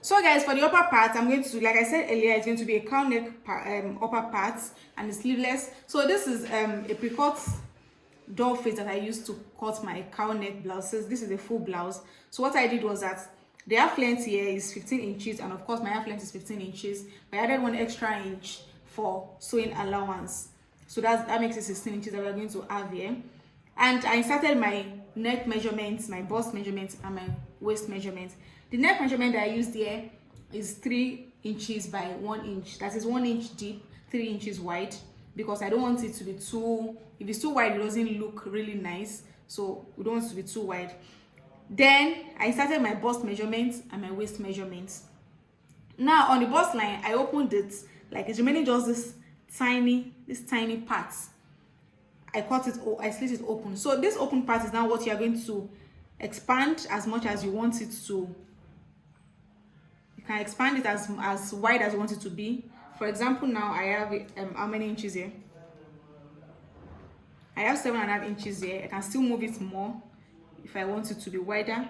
So guys, for the upper part, I'm going to, like I said earlier, it's going to be a cowl neck upper part, and it's sleeveless. So this is a pre-cut doll fit that I used to cut my cowl neck blouses. This is a full blouse. So what I did was that the half length here is 15 inches, and of course my half length is 15 inches, but I added 1 extra inch for sewing allowance. So that makes it 16 inches that we're going to have here. And I inserted my neck measurements, my bust measurements, and my waist measurements. The neck measurement that I used here is 3 inches by 1 inch. That is 1 inch deep, 3 inches wide, because I don't want it to be too, if it's too wide, it doesn't look really nice. So we don't want it to be too wide. Then I started my bust measurements and my waist measurements. Now on the bust line, I opened it, like it's remaining just this tiny part. I cut it, I slit it open. So this open part is now what you are going to expand as much as you want it to. You can expand it as wide as you want it to be. For example, now I have how many inches here? I have 7.5 inches here. I can still move it more if I want it to be wider.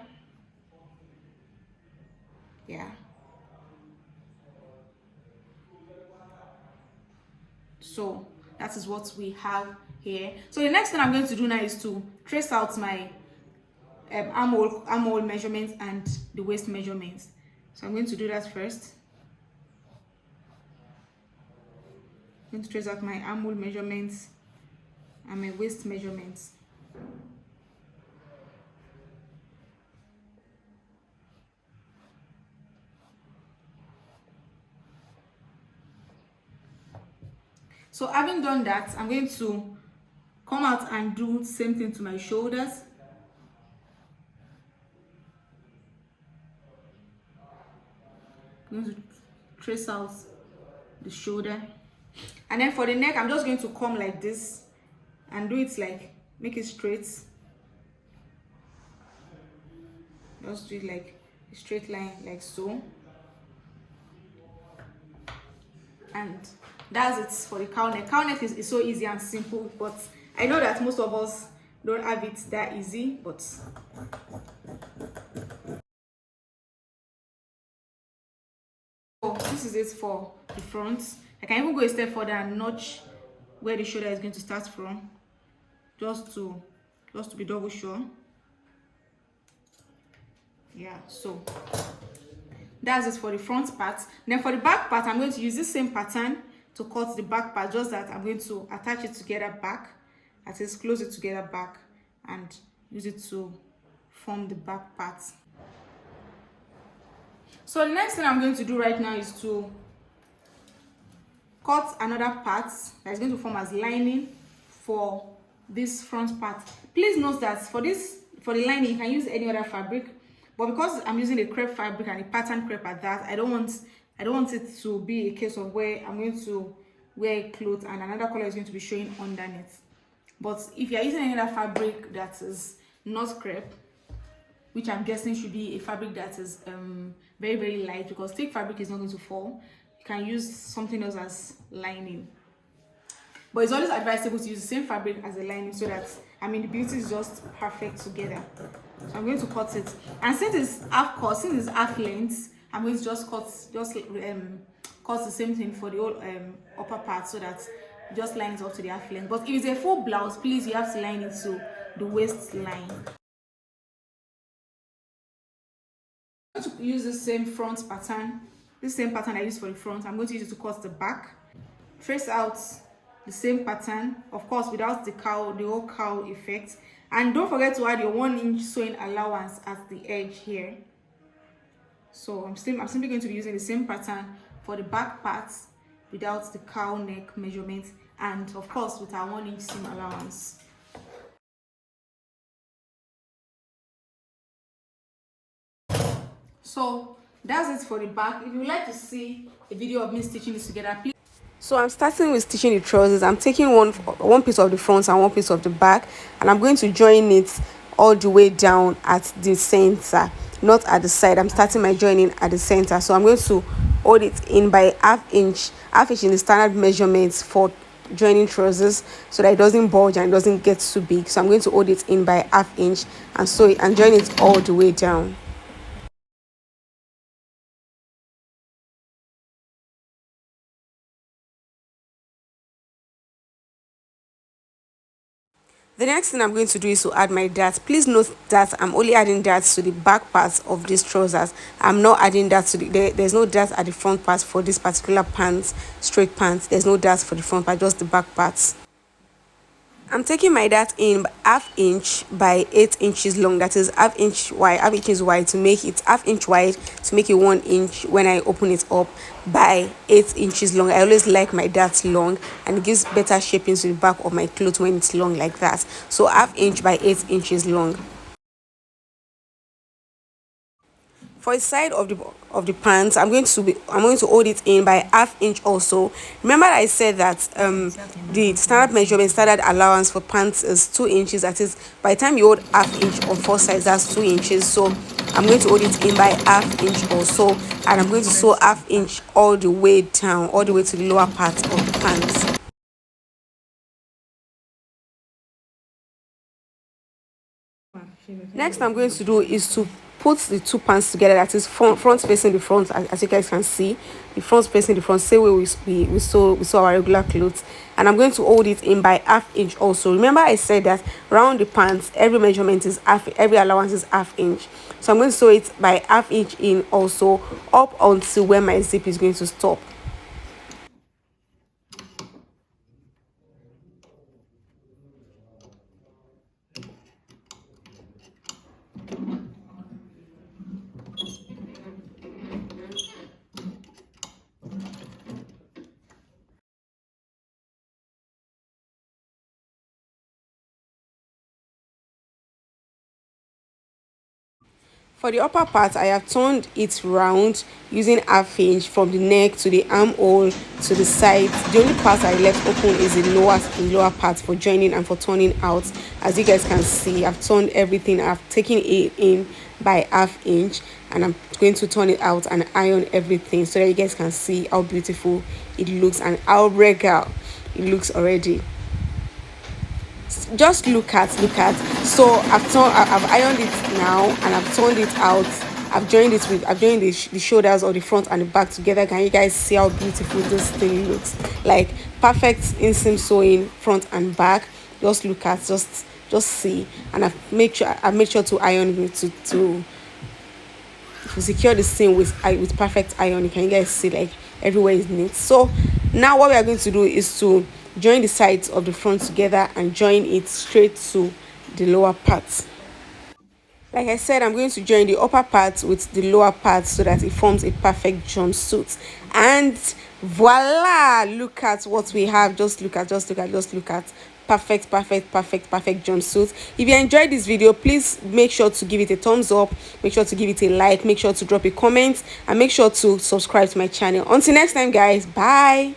Yeah. So that is what we have here. So the next thing I'm going to do now is to trace out my armhole measurements and the waist measurements. So I'm going to do that first. I'm going to trace out my armhole measurements and my waist measurements. So having done that, I'm going to come out and do the same thing to my shoulders. I'm going to trace out the shoulder, and then for the neck, I'm just going to come like this and do it like, make it straight. Just do it like a straight line, like so. And that's it for the cowl neck. Cowl neck is so easy and simple, but I know that most of us don't have it that easy. But so this is it for the front. I can even go a step further and notch where the shoulder is going to start from, just to be double sure. Yeah, so that's it for the front part. Then for the back part, I'm going to use this same pattern to cut the back part, just that I'm going to attach it together back, at least close it together back, and use it to form the back part. So the next thing I'm going to do right now is to cut another part that is going to form as lining for this front part. Please note that for the lining, you can use any other fabric, but because I'm using a crepe fabric and a pattern crepe at that, I don't want it to be a case of where I'm going to wear clothes and another color is going to be showing underneath. But if you're using any other fabric that is not crepe, which I'm guessing should be a fabric that is very, very light, because thick fabric is not going to fall, you can use something else as lining. But it's always advisable to use the same fabric as a lining, so that, I mean, the beauty is just perfect together. So I'm going to cut it, and since it's half length, I'm going to just cut the same thing for the whole upper part, so that just line it up to the half length. But if it's a full blouse, please, you have to line it to the waistline. I'm going to use the same front pattern, the same pattern I used for the front. I'm going to use it to cut the back. Trace out the same pattern, of course, without the whole cowl effect. And don't forget to add your 1 inch sewing allowance at the edge here. So I'm simply going to be using the same pattern for the back parts without the cowl neck measurement, and of course with our 1 inch seam allowance. So that's it for the back. If you would like to see a video of me stitching this together, please. So I'm starting with stitching the trousers. I'm taking one piece of the front and one piece of the back, and I'm going to join it all the way down at the center, not at the side. I'm starting my joining at the center. So I'm going to hold it in by half inch in the standard measurements for joining trousers, so that it doesn't bulge and it doesn't get too big. So I'm going to hold it in by half inch and sew it and join it all the way down. The next thing I'm going to do is to add my darts. Please note that I'm only adding darts to the back parts of these trousers. I'm not adding darts to there's no darts at the front parts for this particular pants, straight pants. There's no darts for the front part, just the back parts. I'm taking my dart in half inch by 8 inches long. That is half inches wide to make it half inch wide to make it 1 inch when I open it up by 8 inches long. I always like my darts long, and it gives better shaping to the back of my clothes when it's long like that. So half inch by 8 inches long. For the side of the pants, I'm going to hold it in by half inch also. Remember I said that the standard allowance for pants is 2 inches. That is, by the time you hold half inch on 4 sides, that's 2 inches. So I'm going to hold it in by half inch also, and I'm going to sew half inch all the way down, all the way to the lower part of the pants. Next I'm going to do is to put the two pants together. That is front facing the front, as you guys can see, the front facing the front, same way we sew our regular clothes. And I'm going to hold it in by half inch also. Remember I said that around the pants every measurement is every allowance is half inch. So I'm going to sew it by half inch in also, up until where my zip is going to stop. For the upper part, I have turned it round using half inch from the neck to the armhole to the side. The only part I left open is the lower part for joining and for turning out. As you guys can see, I've turned everything. I've taken it in by half inch, and I'm going to turn it out and iron everything so that you guys can see how beautiful it looks and how regal it looks already. Just look at. So I've ironed it now, and I've turned it out. I've joined the shoulders or the front and the back together. Can you guys see how beautiful this thing looks? Like perfect inseam sewing front and back. Just look at, just see. And I've made sure to iron it to secure the seam with perfect ironing. Can you guys see, like everywhere is neat? So now what we are going to do is to join the sides of the front together and join it straight to the lower parts. Like I said, I'm going to join the upper part with the lower part so that it forms a perfect jumpsuit. And voila, look at what we have. Just look at perfect jumpsuit. If you enjoyed this video, please make sure to give it a thumbs up, make sure to give it a like, make sure to drop a comment, and make sure to subscribe to my channel. Until next time guys, bye.